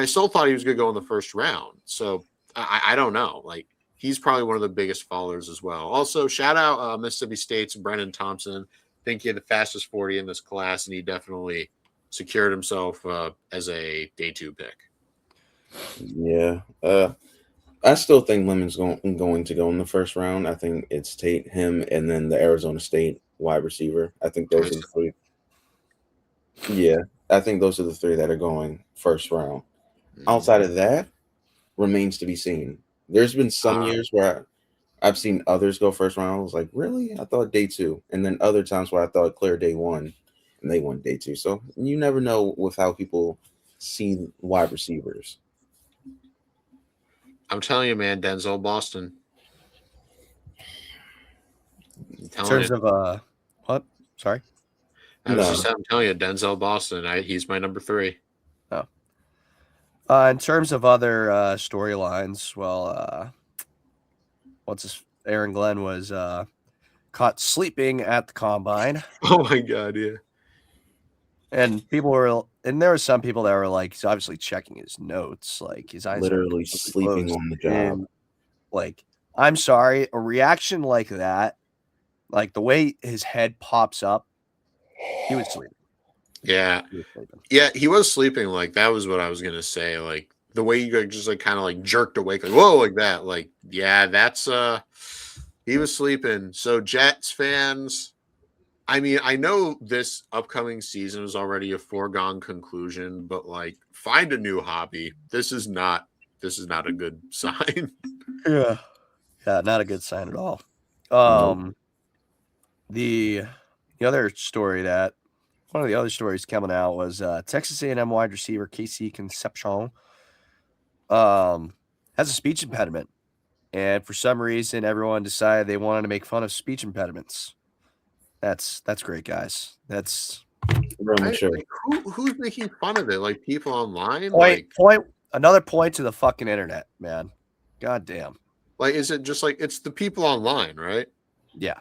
still thought he was going to go in the first round. So I don't know. Like, he's probably one of the biggest fallers as well. Also, shout out Mississippi State's Brennan Thompson. I think he had the fastest 40 in this class, and he definitely secured himself as a day 2 pick.
Yeah. I still think Lemon's going to go in the first round. I think it's Tate, him, and then the Arizona State wide receiver. I think those are the 3. Yeah, I think those are the 3 that are going first round. Outside of that, remains to be seen. There's been some years where I've seen others go first round. I was like, really? I thought day 2. And then other times where I thought clear day 1, and they went day 2. So you never know with how people see wide receivers.
I'm telling you, man, Denzel Boston.
In terms of what? Sorry.
I'm telling you, Denzel Boston. He's my number 3.
Oh. In terms of other storylines, well, Aaron Glenn was caught sleeping at the combine.
Oh my God, yeah.
And there were some people that were like, he's obviously checking his notes, like his eyes
literally sleeping on the job.
And, like, I'm sorry, a reaction like that, like the way his head pops up, he was sleeping.
Yeah. Yeah, he was sleeping. Like, that was what I was gonna say. Like, the way you just like kind of like jerked awake, like, whoa, like that. Like, yeah, that's he was sleeping. So Jets fans, I mean, I know this upcoming season is already a foregone conclusion, but like, find a new hobby. This is not a good sign.
Yeah, not a good sign at all. The other story that one of the other stories coming out was Texas A&M wide receiver Casey Concepcion has a speech impediment, and for some reason, everyone decided they wanted to make fun of speech impediments. That's great, guys. That's
real mature.
Like, who's making fun of it? Like, people online?
Another point to the fucking internet, man. God damn.
Like, is it just like it's the people online, right?
Yeah.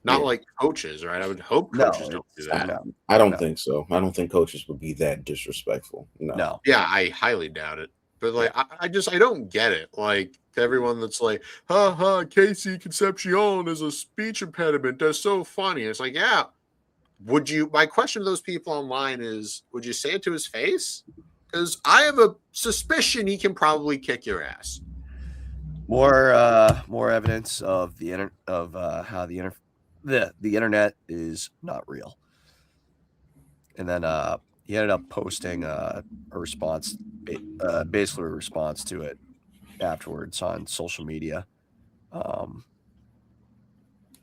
Not like coaches, right? I would hope coaches don't do that.
No,
I don't think so. I don't think coaches would be that disrespectful. No.
Yeah, I highly doubt it. But like, I don't get it. Like, to everyone that's like, Casey Concepcion is a speech impediment. That's so funny. It's like, yeah. My question to those people online is, would you say it to his face? Because I have a suspicion he can probably kick your ass.
More evidence of how the internet is not real. And then he ended up posting a response, basically a response to it afterwards on social media. I'm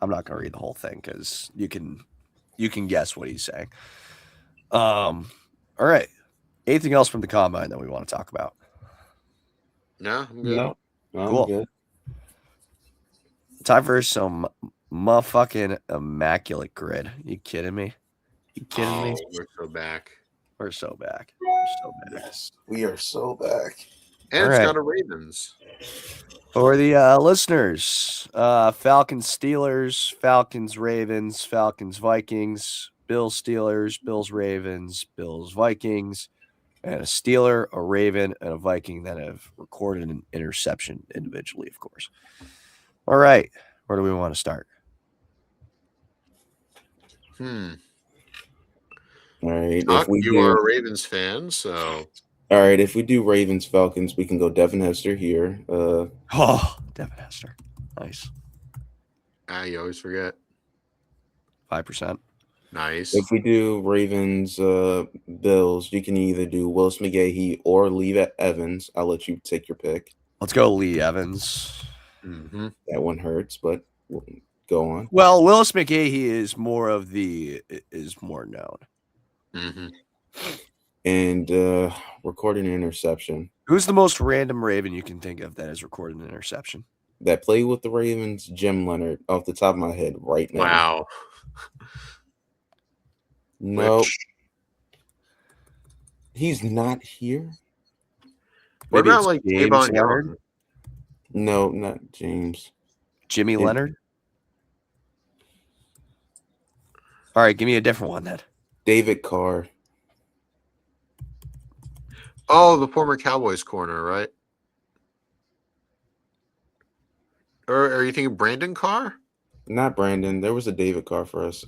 not going to read the whole thing because you can guess what he's saying. All right. Anything else from the combine that we want to talk about?
No, I'm good.
No,
cool.
I'm good.
Time for some motherfucking immaculate grid. You kidding me?
We're so back.
We're so back.
Yes, we are so back.
And
All
it's
right.
got a Ravens.
For the listeners, Falcons Steelers, Falcons Ravens, Falcons Vikings, Bills Steelers, Bills Ravens, Bills Vikings, and a Steeler, a Raven, and a Viking that have recorded an interception individually, of course. All right. Where do we want to start?
All right.
You are a Ravens fan, so.
All right. If we do Ravens Falcons, we can go Devin Hester here.
Devin Hester. Nice.
You always forget.
5%.
Nice.
If we do Ravens Bills, you can either do Willis McGahee or leave at Evans. I'll let you take your pick.
Let's go Lee Evans.
Mm-hmm.
That one hurts, but go on.
Well, Willis McGahee is more known.
Mm-hmm.
And recording an interception.
Who's the most random Raven you can think of that has recorded an interception?
That played with the Ravens, Jim Leonard, off the top of my head right now.
Wow.
No,
Which-
he's not here.
What
Maybe
about
it's
like
James
Avon
Leonard?
Young?
No, not James.
Jimmy
It-
Leonard? All right, give me a different one then.
David Carr.
Oh, the former Cowboys corner, right? Or are you thinking Brandon Carr?
Not Brandon. There was a David Carr for us.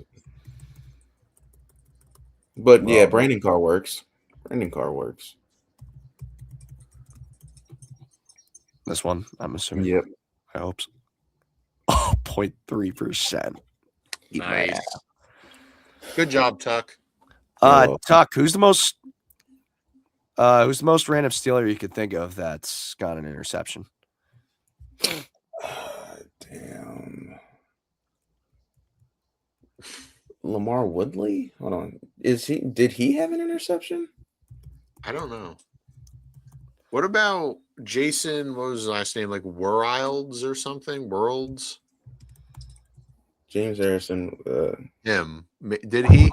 But yeah,
Oh.
Brandon Carr works. Brandon Carr works.
This one, I'm assuming.
Yep.
I hope so. Oh, 0.3%. Eat my
Nice.
ass.
Good job, Tuck.
Oh.
Tuck, who's the most random Steeler you could think of that's got an interception?
Damn. Lamar Woodley? Hold on. Did he have an interception?
I don't know. What about Jason? What was his last name? Like Worlds or something? Worlds?
James Harrison.
Him. Did he?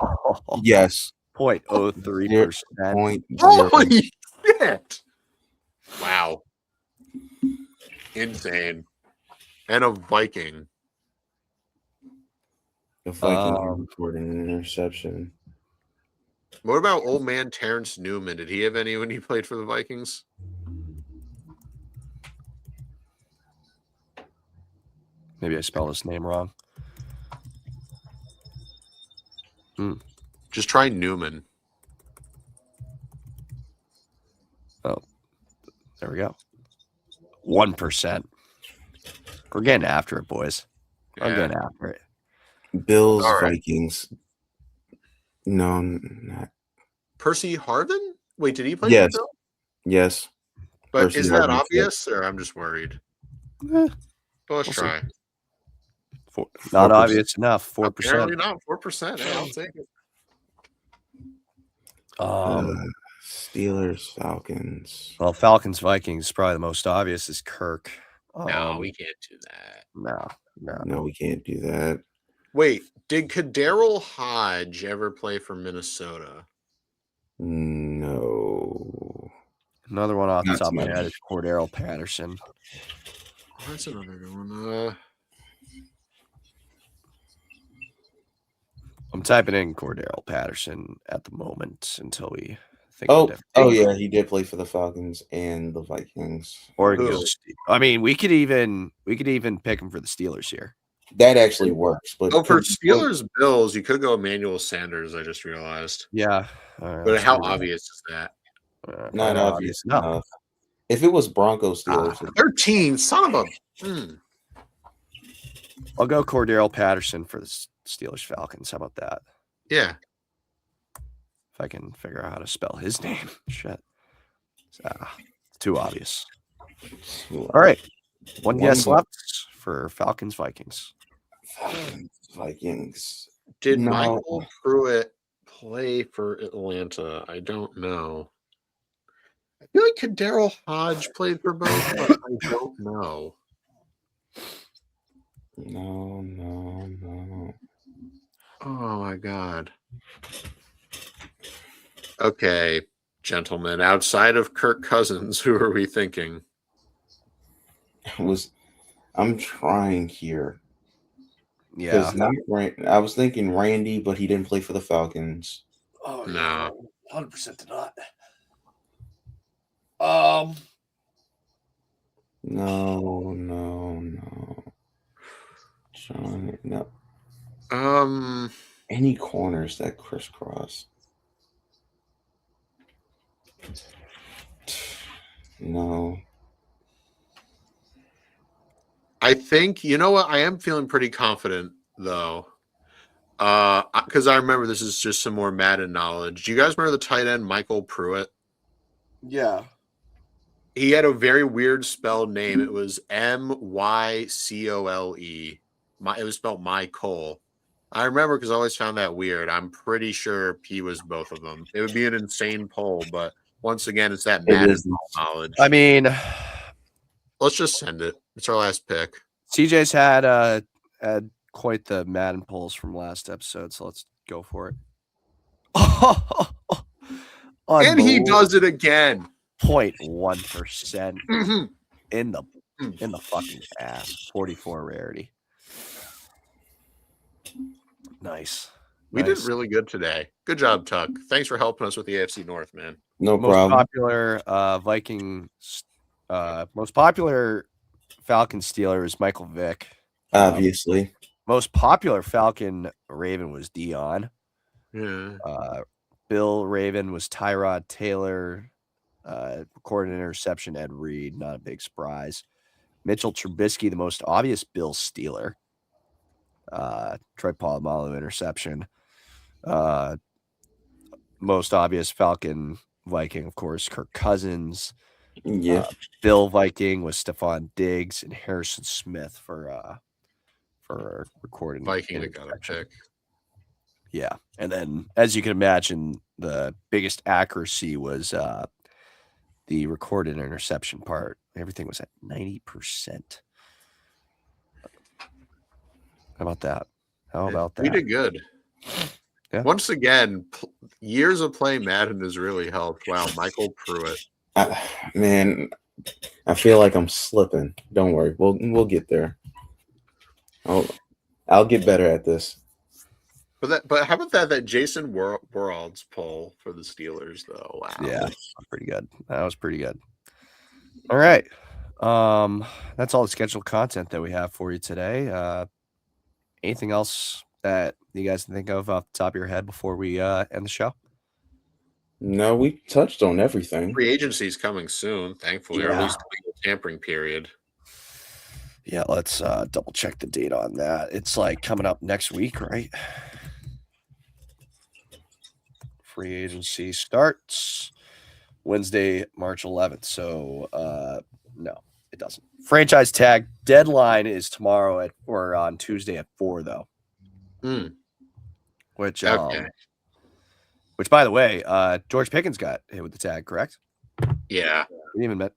Yes.
0.03%.
Point
Holy shit! Wow. Insane. And a Viking.
The Vikings recorded an interception.
What about old man Terrence Newman? Did he have any when he played for the Vikings?
Maybe I spelled his name wrong.
Just try Newman.
There we go. 1%. We're getting after it, boys. I'm
Yeah.
getting after it.
Bills,
All right.
Vikings. No, not.
Percy Harvin? Wait, did he play
Yes.
for the Bills?
Yes.
But
Percy
is that
Harvin,
obvious, or I'm just worried?
Eh,
Well, let's
We'll see.
try.
Not
4%.
obvious enough. 4%.
Apparently not 4%. Hey, I'll take it.
Steelers, Falcons.
Well, Falcons, Vikings is probably the most obvious is Kirk.
No, we can't do that.
No.
No, we can't do that.
Wait, did Kadarrell Hodge ever play for Minnesota?
No.
Another one off the
Not
top of my
so
head
much.
is Cordero Patterson.
Oh, that's another good one.
I'm typing in Cordero Patterson at the moment until we think of
Oh,
different
oh
things.
yeah, he did play for the Falcons and the Vikings.
Or we could
Who?
go I mean, we could even pick him for the Steelers here.
That actually works. But
Oh, for
could-
Steelers Bills, you could go Emmanuel Sanders. I just realized.
Yeah.
But how obvious is that?
not obvious enough. If it was Broncos Steelers,
13, son of a.
I'll go Cordero Patterson for the Steelers Falcons. How about that?
Yeah.
If I can figure out how to spell his name. Shit. It's too obvious. All right. One guess
One-
left for Falcons Vikings.
Falcons, Vikings.
Did
No.
Michael Pruitt play for Atlanta? I don't know. I feel like Kadarrell Hodge played for both, but I don't know.
No.
Oh my god. Okay, gentlemen. Outside of Kirk Cousins, who are we thinking?
I'm trying here.
Yeah.
I was thinking Randy, but he didn't play for the Falcons.
Oh,
No.
100% did not.
No. John, no. Any corners that crisscross? No.
I think, you know what? I am feeling pretty confident though. Because I remember this is just some more Madden knowledge. Do you guys remember the tight end Michael Pruitt?
Yeah.
He had a very weird spelled name. It was Mycole. It was spelled Michael. I remember because I always found that weird. I'm pretty sure he was both of them. It would be an insane poll, but once again, it's that
It
Madden
is.
knowledge.
I mean,
Let's just send it. It's our last pick.
CJ's had quite the Madden polls from last episode, so let's go for it.
And he does it again.
0.1%
Mhm.
in the fucking ass. 44 rarity. Nice.
We
Nice.
did really good today. Good job, Tuck. Thanks for helping us with the AFC North, man.
No
Most
problem.
popular most popular Falcon Steeler is Michael Vick.
Obviously.
Most popular Falcon Raven was Dion.
Yeah.
Bill Raven was Tyrod Taylor. Recorded interception, Ed Reed. Not a big surprise. Mitchell Trubisky, the most obvious Bill Steeler. Troy Polamalu interception. Most obvious Falcon Viking, of course, Kirk Cousins.
Yeah.
Bill Viking was Stephon Diggs and Harrison Smith for recording
Viking that got a
interception.
pick.
Yeah. And then, as you can imagine, the biggest accuracy was the recorded interception part. Everything was at 90%. How about that? How about that?
We did good.
Yeah.
Once again, years of playing Madden has really helped. Wow, Michael Pruitt.
Man, I feel like I'm slipping. Don't worry. We'll get there. I'll get better at this.
But how about that Jason World's poll for the Steelers though? Wow.
Yeah, pretty good. That was pretty good. All right. That's all the scheduled content that we have for you today. Anything else that you guys can think of off the top of your head before we end the show?
No, we touched on everything.
Free agency is coming soon, thankfully, or at
Yeah.
least the legal tampering period.
Yeah, let's double check the date on that. It's like coming up next week, right? Free agency starts Wednesday, March 11th. So no, it doesn't. Franchise tag deadline is tomorrow or on Tuesday at 4, though. Which
Okay.
Which, by the way, George Pickens got hit with the tag, correct?
Yeah.
We even met.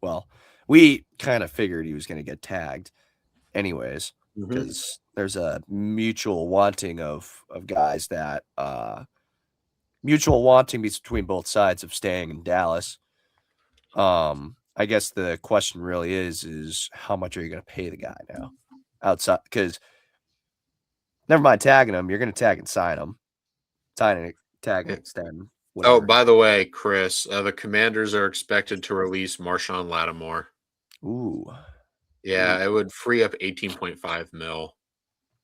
Well, we kind of figured he was going to get tagged, anyways, because there's a mutual wanting of guys that mutual wanting between both sides of staying in Dallas. I guess the question really is how much are you going to pay the guy now outside? Because never mind tagging him, you're going to tag and sign him, tag and extend. Whatever.
Oh, by the way, Chris, the Commanders are expected to release Marshawn Lattimore.
Ooh.
Yeah, it would free up 18.5 mil.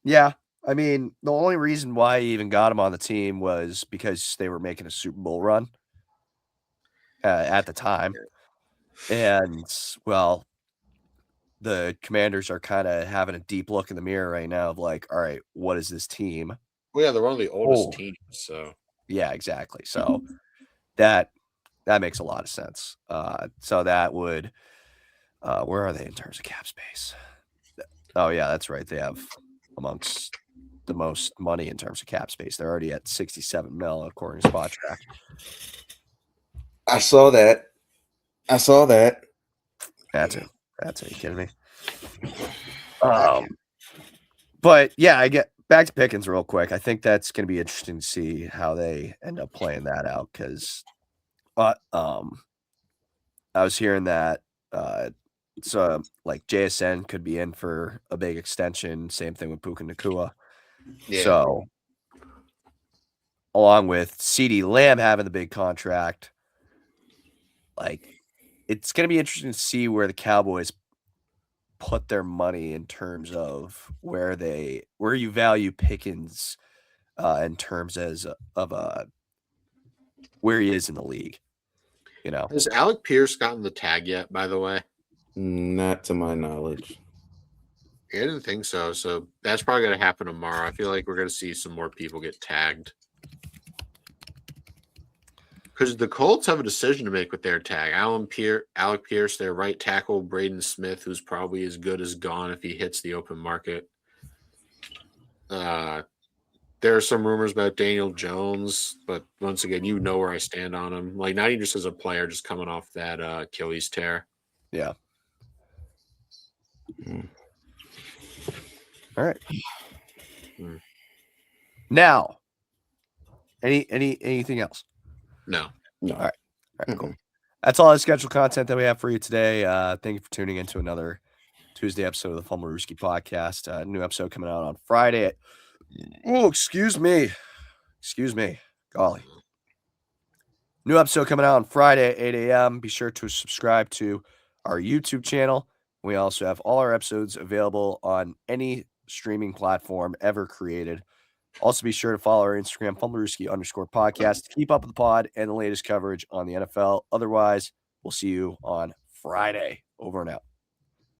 Yeah. I mean, the only reason why he even got him on the team was because they were making a Super Bowl run at the time. And, well, the Commanders are kind of having a deep look in the mirror right now of like, all right, what is this team?
Well, yeah, they're one of the oldest teams, so.
Yeah, exactly. So that makes a lot of sense. So that would where are they in terms of cap space? Oh yeah, that's right. They have amongst the most money in terms of cap space. They're already at 67 mil according to Spot Track.
I saw that.
That's it. Are you kidding me? But yeah, I get back to Pickens real quick. I think that's going to be interesting to see how they end up playing that out because, I was hearing that so like JSN could be in for a big extension. Same thing with Puka Nacua.
Yeah.
So, along with CeeDee Lamb having the big contract, like it's going to be interesting to see where the Cowboys put their money in terms of where you value Pickens in terms of where he is in the league. You know,
Has Alec Pierce gotten the tag yet, by the way?
Not to my knowledge.
I didn't think so. So that's probably going to happen tomorrow. I feel like we're going to see some more people get tagged. Because the Colts have a decision to make with their tag. Alec Pierce, their right tackle, Braden Smith, who's probably as good as gone if he hits the open market. There are some rumors about Daniel Jones, but once again, you know where I stand on him. Like, not even just as a player, just coming off that Achilles tear.
Yeah.
Mm.
All right.
Mm.
Now, anything else?
No.
No.
All right, cool. That's all the scheduled content that we have for you today. Thank you for tuning into another Tuesday episode of the Fumblerooski podcast. New episode coming out on Friday. Excuse me. Golly. New episode coming out on Friday at 8 a.m. Be sure to subscribe to our YouTube channel. We also have all our episodes available on any streaming platform ever created. Also, be sure to follow our Instagram, Fumblerooski_podcast, to keep up with the pod and the latest coverage on the NFL. Otherwise, we'll see you on Friday. Over and out.